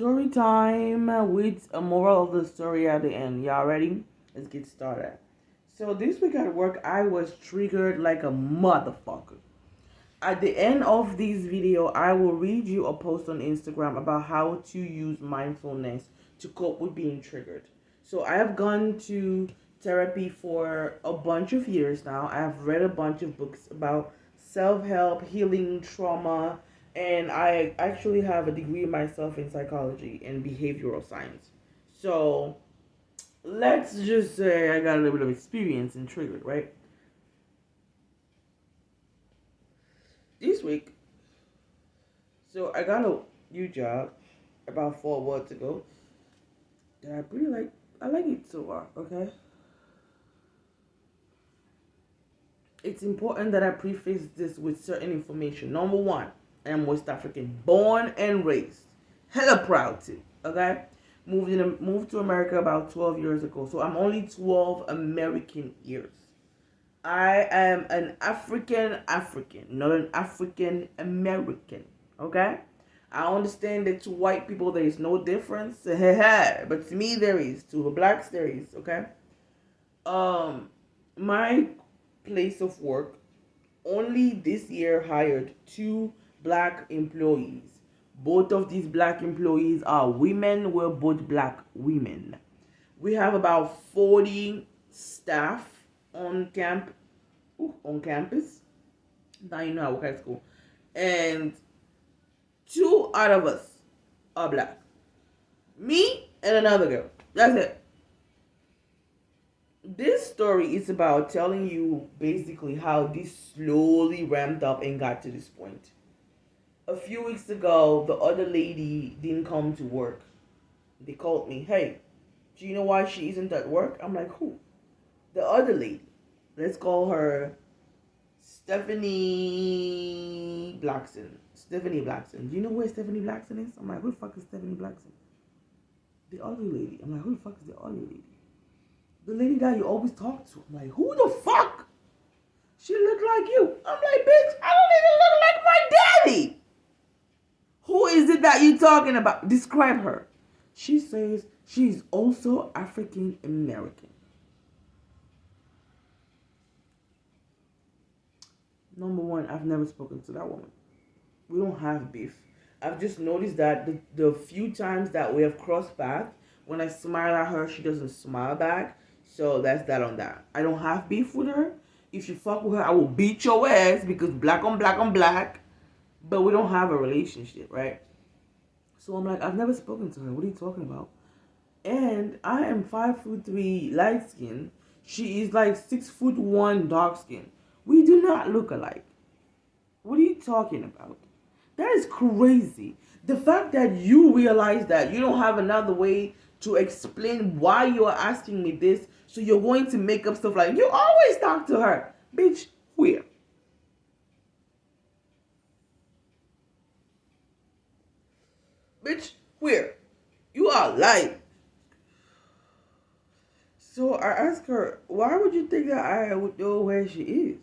Story time with a moral of the story at the end. Y'all ready? Let's get started. So this week at work, I was triggered like a motherfucker. At the end of this video, I will read you a post on Instagram about how to use mindfulness to cope with being triggered. So I have gone to therapy for a bunch of years now. I have read a bunch of books about self-help, healing, trauma, and I actually have a degree myself in psychology and behavioral science. So let's just say I got a little bit of experience in triggered, right? This week, so I got a new job about 4 months ago that I really like. I like it so far, okay? It's important that I preface this with certain information. Number one, I am West African, born and raised. Hella proud to, okay? Moved to America about 12 years ago. So I'm only 12 American years. I am an African, not an African American. Okay? I understand that to white people there is no difference. But to me there is. To the blacks there is, okay? My place of work only this year hired 2 black employees. Both of these black employees are women. We're both black women. We have about 40 staff on campus. Now you know I work at school. And 2 out of us are black. Me and another girl. That's it. This story is about telling you basically how this slowly ramped up and got to this point. A few weeks ago, the other lady didn't come to work. They called me, hey, do you know why she isn't at work? I'm like, who? The other lady. Let's call her Stephanie Blackson. Stephanie Blackson. Do you know where Stephanie Blackson is? I'm like, who the fuck is Stephanie Blackson? The other lady. I'm like, who the fuck is the other lady? The lady that you always talk to. I'm like, who the fuck? She look like you. I'm like, bitch, I don't even look like my daddy. Who is it that you talking about? Describe her. She says she's also African American. Number one, I've never spoken to that woman. We don't have beef. I've just noticed that the few times that we have crossed paths, when I smile at her, she doesn't smile back. So that's that on that. I don't have beef with her. If you fuck with her, I will beat your ass because black on black on black. But we don't have a relationship, right? So I'm like, I've never spoken to her. What are you talking about? And I am 5'3" light skin. She is like 6'1" dark skin. We do not look alike. What are you talking about? That is crazy. The fact that you realize that you don't have another way to explain why you are asking me this, so you're going to make up stuff like, you always talk to her. Bitch, where? Bitch, where? You are lying. So I asked her, why would you think that I would know where she is?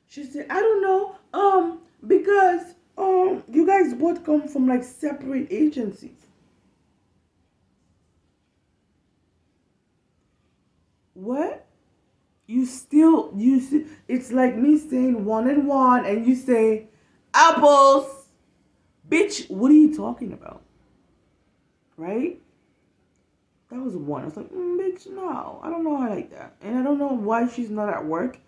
She said, I don't know. Because you guys both come from like separate agencies. What? You see, it's like me saying 1 and 1 and you say apples. Bitch, what are you talking about? Right? That was 1. I was like, bitch, no, I don't know her like that. And I don't know why she's not at work.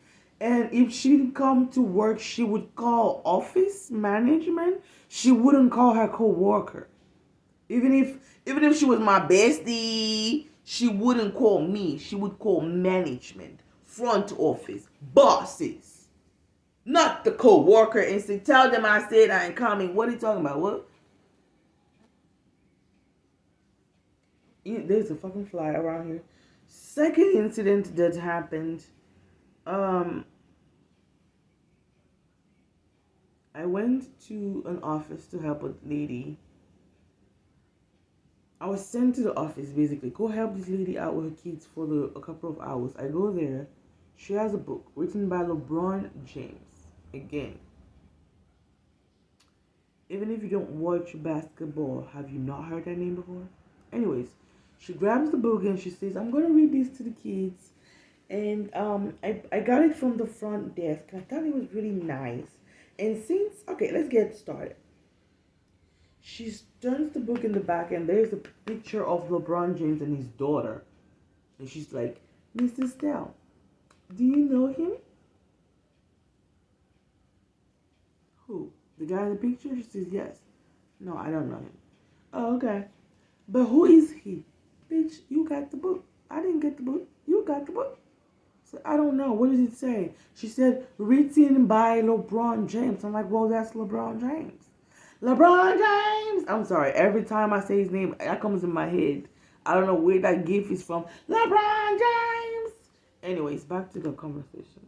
And if she didn't come to work, she would call office management. She wouldn't call her co-worker. Even if she was my bestie, she wouldn't call me. She would call management, front office, bosses, not the co-worker, and say, tell them I said I ain't coming. What are you talking about? What? There's a fucking fly around here. Second incident that happened. I went to an office to help a lady. I was sent to the office basically. Go help this lady out with her kids for a couple of hours. I go there. She has a book written by LeBron James. Again, Even if you don't watch basketball, have you not heard that name before? Anyways, she grabs the book and she says, I'm going to read this to the kids. And I got it from the front desk. I thought it was really nice. And since, okay, let's get started. She turns the book in the back and there's a picture of LeBron James and his daughter. And she's like, Mrs. Stell, do you know him? Who? The guy in the picture? She says, yes. No, I don't know him. Oh, okay. But who is he? Bitch, you got the book. I didn't get the book. You got the book. So I don't know. What does it say? She said, written by LeBron James. I'm like, well, that's LeBron James. LeBron James! I'm sorry. Every time I say his name, that comes in my head. I don't know where that gif is from. LeBron James! Anyways, back to the conversation.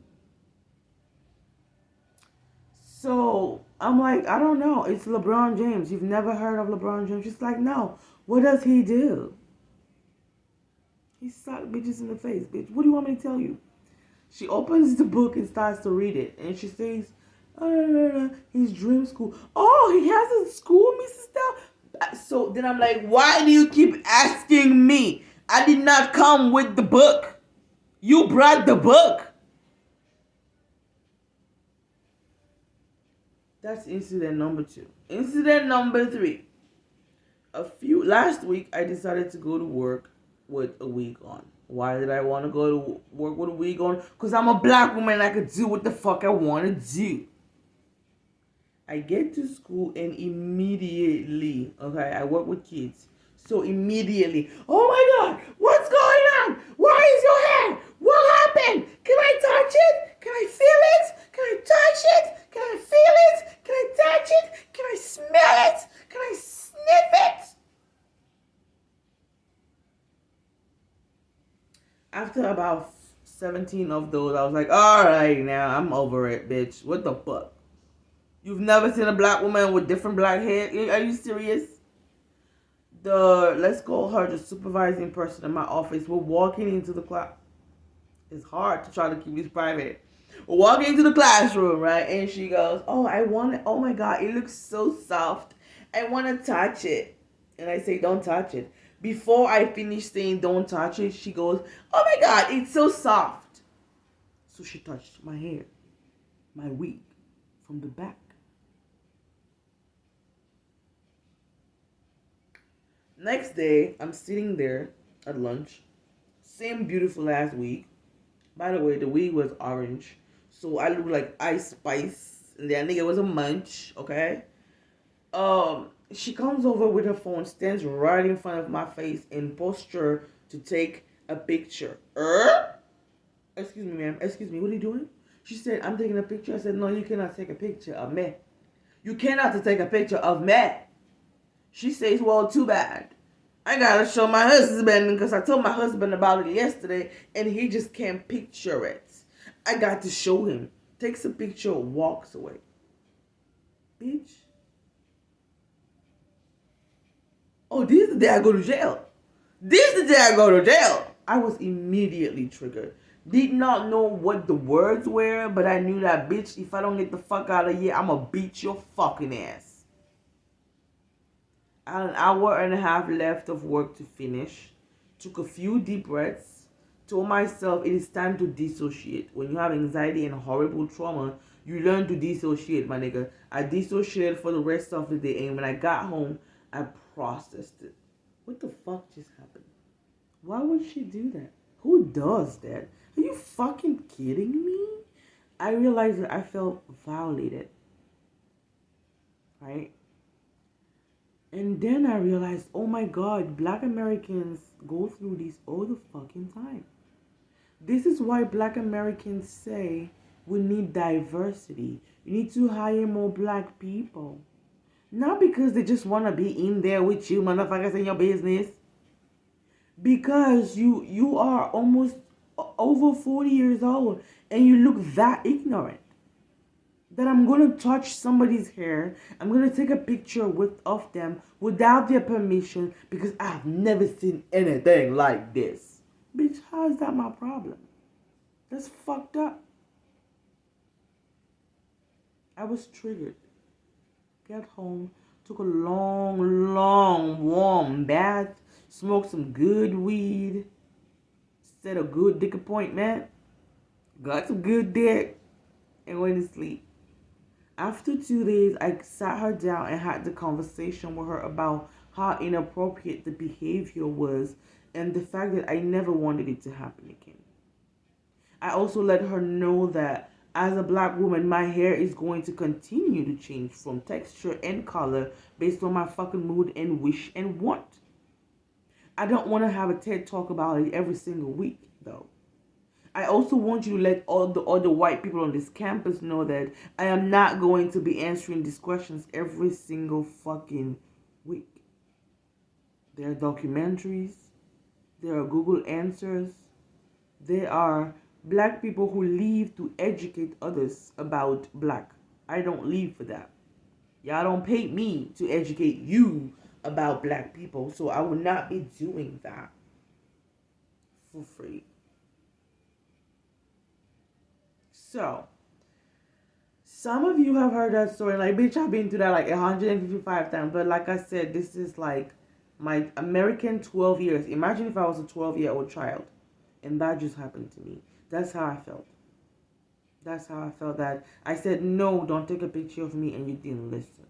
So I'm like, I don't know. It's LeBron James. You've never heard of LeBron James? She's like, no. What does he do? He sucked bitches in the face, bitch. What do you want me to tell you? She opens the book and starts to read it. And she says, his dream school. Oh, he has a school, Mrs. Stell? So then I'm like, why do you keep asking me? I did not come with the book. You brought the book. That's incident number 2. Incident number 3. Last week, I decided to go to work with a wig on. Why did I want to go to work with a wig on? Because I'm a black woman and I could do what the fuck I want to do. I get to school and immediately, okay, I work with kids. So immediately, oh my God, what's going on? Why is your hair? What happened? Can I touch it? Can I feel it? Can I touch it? Can I feel it? Can I touch it? Can I smell it? Can I sniff it? After about 17 of those, I was like, all right, now I'm over it, bitch. What the fuck? You've never seen a black woman with different black hair? Are you serious? Let's call her the supervising person in my office. We're walking into the class. It's hard to try to keep this private. We're walking into the classroom, right? And she goes, oh, oh my God, it looks so soft. I want to touch it. And I say, don't touch it. Before I finish saying don't touch it, she goes, oh my God, it's so soft. So she touched my hair, my wig, from the back. Next day, I'm sitting there at lunch. Same beautiful ass wig. By the way, the wig was orange. So I look like Ice Spice. And that nigga was a munch, okay? She comes over with her phone, stands right in front of my face in posture to take a picture. Excuse me, ma'am. Excuse me, what are you doing? She said, I'm taking a picture. I said, no, you cannot take a picture of me. You cannot take a picture of me. She says, well, too bad. I gotta show my husband because I told my husband about it yesterday and he just can't picture it. I got to show him. Takes a picture, walks away. Bitch. Oh, this is the day I go to jail. This is the day I go to jail. I was immediately triggered. Did not know what the words were, but I knew that, bitch, if I don't get the fuck out of here, I'm gonna beat your fucking ass. I had an hour and a half left of work to finish. Took a few deep breaths. Told myself it is time to dissociate. When you have anxiety and horrible trauma, you learn to dissociate, my nigga. I dissociated for the rest of the day, and when I got home, I processed it. What the fuck just happened? Why would she do that? Who does that? Are you fucking kidding me? I realized that I felt violated. Right? And then I realized, oh my God, black Americans go through this all the fucking time. This is why black Americans say we need diversity. You need to hire more black people. Not because they just want to be in there with you, motherfuckers, in your business. Because you are almost over 40 years old and you look that ignorant. That I'm going to touch somebody's hair. I'm going to take a picture of them without their permission because I've never seen anything like this. Bitch, how is that my problem? That's fucked up. I was triggered. Got home, took a long, warm bath, smoked some good weed, set a good dick appointment, got some good dick, and went to sleep. After 2 days, I sat her down and had the conversation with her about how inappropriate the behavior was and the fact that I never wanted it to happen again. I also let her know that as a black woman, my hair is going to continue to change from texture and color based on my fucking mood and wish and want. I don't want to have a TED talk about it every single week, though. I also want you to let all the other white people on this campus know that I am not going to be answering these questions every single fucking week. There are documentaries, there are Google Answers, there are black people who leave to educate others about black. I don't leave for that. Y'all don't pay me to educate you about black people, so I will not be doing that for free. So, some of you have heard that story. Like, bitch, I've been through that like 155 times. But like I said, this is like my American 12 years. Imagine if I was a 12-year-old child and that just happened to me. That's how I felt. That's how I felt that I said, no, don't take a picture of me, and you didn't listen.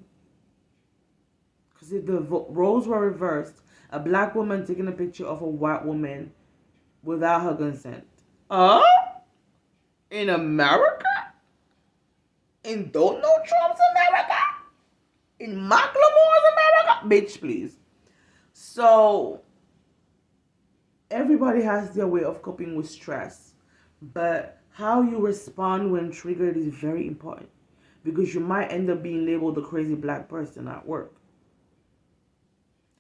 Because if the roles were reversed, a black woman taking a picture of a white woman without her consent. In America? In Donald Trump's America? In Macklemore's America? Bitch, please. So, everybody has their way of coping with stress. But how you respond when triggered is very important. Because you might end up being labeled a crazy black person at work.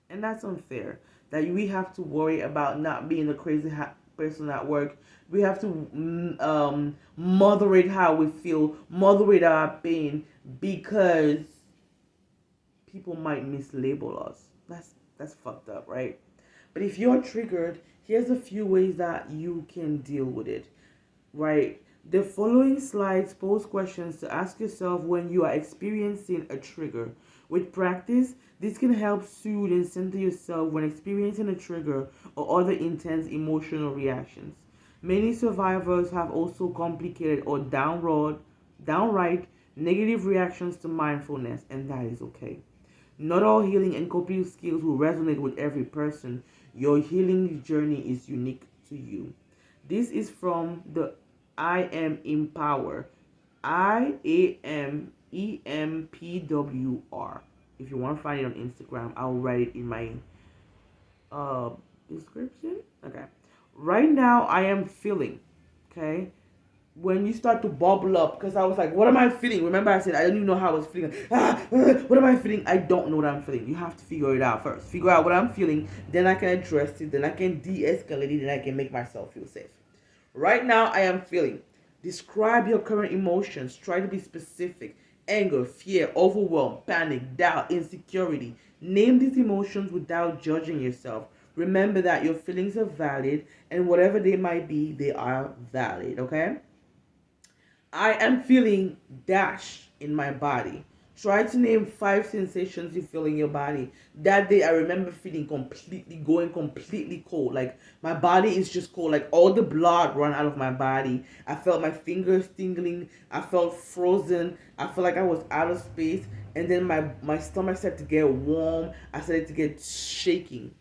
And that's unfair. That we have to worry about not being a crazy person at work. We have to moderate how we feel, moderate our pain, because people might mislabel us. That's fucked up, right? But if you're triggered, here's a few ways that you can deal with it, right? The following slides pose questions to ask yourself when you are experiencing a trigger. With practice, this can help soothe and center yourself when experiencing a trigger or other intense emotional reactions. Many survivors have also complicated or downright negative reactions to mindfulness, and that is okay. Not all healing and coping skills will resonate with every person. Your healing journey is unique to you. This is from the I Am Empower. IAMEMPWR. If you want to find it on Instagram, I'll write it in my description. Okay. Right now, I am feeling. Okay. When you start to bubble up, because I was like, what am I feeling? Remember I said I don't even know how I was feeling. What am I feeling? I don't know what I'm feeling. You have to figure it out first. Figure out what I'm feeling, then I can address it, then I can de-escalate it, then I can make myself feel safe. Right now, I am feeling. Describe your current emotions. Try to be specific. Anger, fear, overwhelm, panic, doubt, insecurity. Name these emotions without judging yourself. Remember that your feelings are valid, and whatever they might be, they are valid, okay? I am feeling dash in my body. Try to name 5 sensations you feel in your body. That day, I remember feeling going completely cold. Like, my body is just cold. Like, all the blood run out of my body. I felt my fingers tingling. I felt frozen. I felt like I was out of space. And then my stomach started to get warm. I started to get shaking.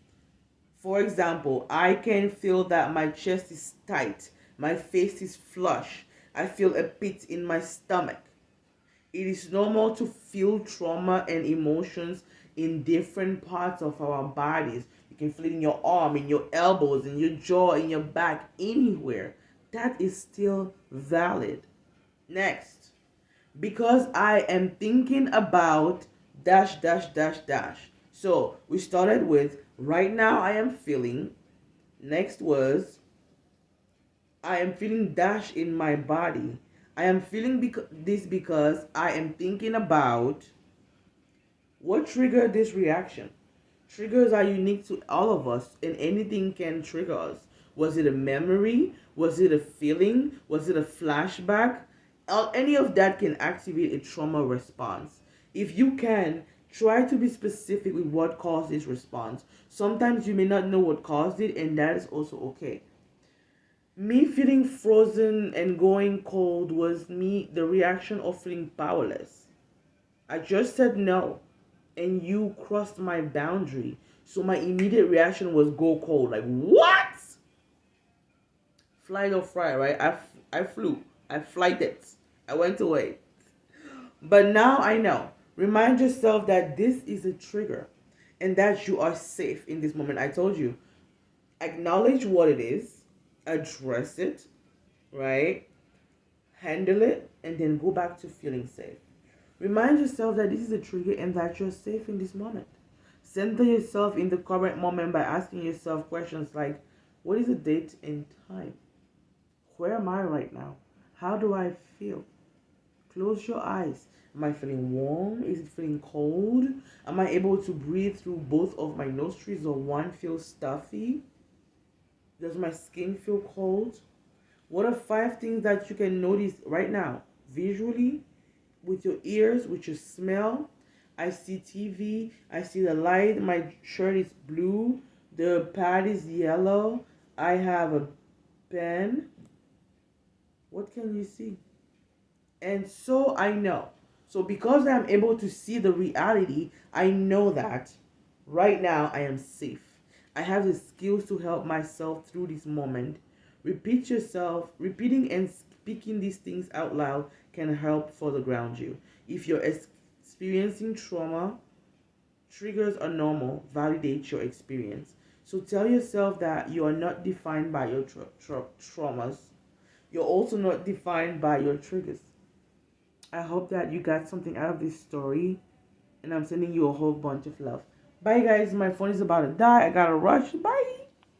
For example, I can feel that my chest is tight. My face is flush. I feel a pit in my stomach. It is normal to feel trauma and emotions in different parts of our bodies. You can feel it in your arm, in your elbows, in your jaw, in your back, anywhere. That is still valid. Next, because I am thinking about dash, dash, dash, dash. So we started with right now I am feeling. Next was I am feeling dash in my body. I am feeling this because I am thinking about what triggered this reaction. Triggers are unique to all of us, and anything can trigger us. Was it a memory? Was it a feeling? Was it a flashback? Any of that can activate a trauma response. If you can, try to be specific with what caused this response. Sometimes you may not know what caused it, and that is also okay. Me feeling frozen and going cold was me, the reaction of feeling powerless. I just said no, and you crossed my boundary. So my immediate reaction was go cold. Like, what? Flight or fry, right? I flew. I flighted. I went away. But now I know. Remind yourself that this is a trigger and that you are safe in this moment. I told you, acknowledge what it is, address it, right? Handle it, and then go back to feeling safe. Remind yourself that this is a trigger and that you're safe in this moment. Center yourself in the current moment by asking yourself questions like, what is the date and time? Where am I right now? How do I feel? Close your eyes. Am I feeling warm? Is it feeling cold? Am I able to breathe through both of my nostrils or one feels stuffy? Does my skin feel cold? What are 5 things that you can notice right now? Visually, with your ears, with your smell. I see TV. I see the light. My shirt is blue. The pad is yellow. I have a pen. What can you see? And so I know. So because I'm able to see the reality, I know that right now I am safe. I have the skills to help myself through this moment. Repeat yourself, repeating and speaking these things out loud can help further ground you. If you're experiencing trauma, triggers are normal. Validate your experience. So tell yourself that you are not defined by your traumas. You're also not defined by your triggers. I hope that you got something out of this story, and I'm sending you a whole bunch of love. Bye, guys. My phone is about to die. I gotta rush. Bye.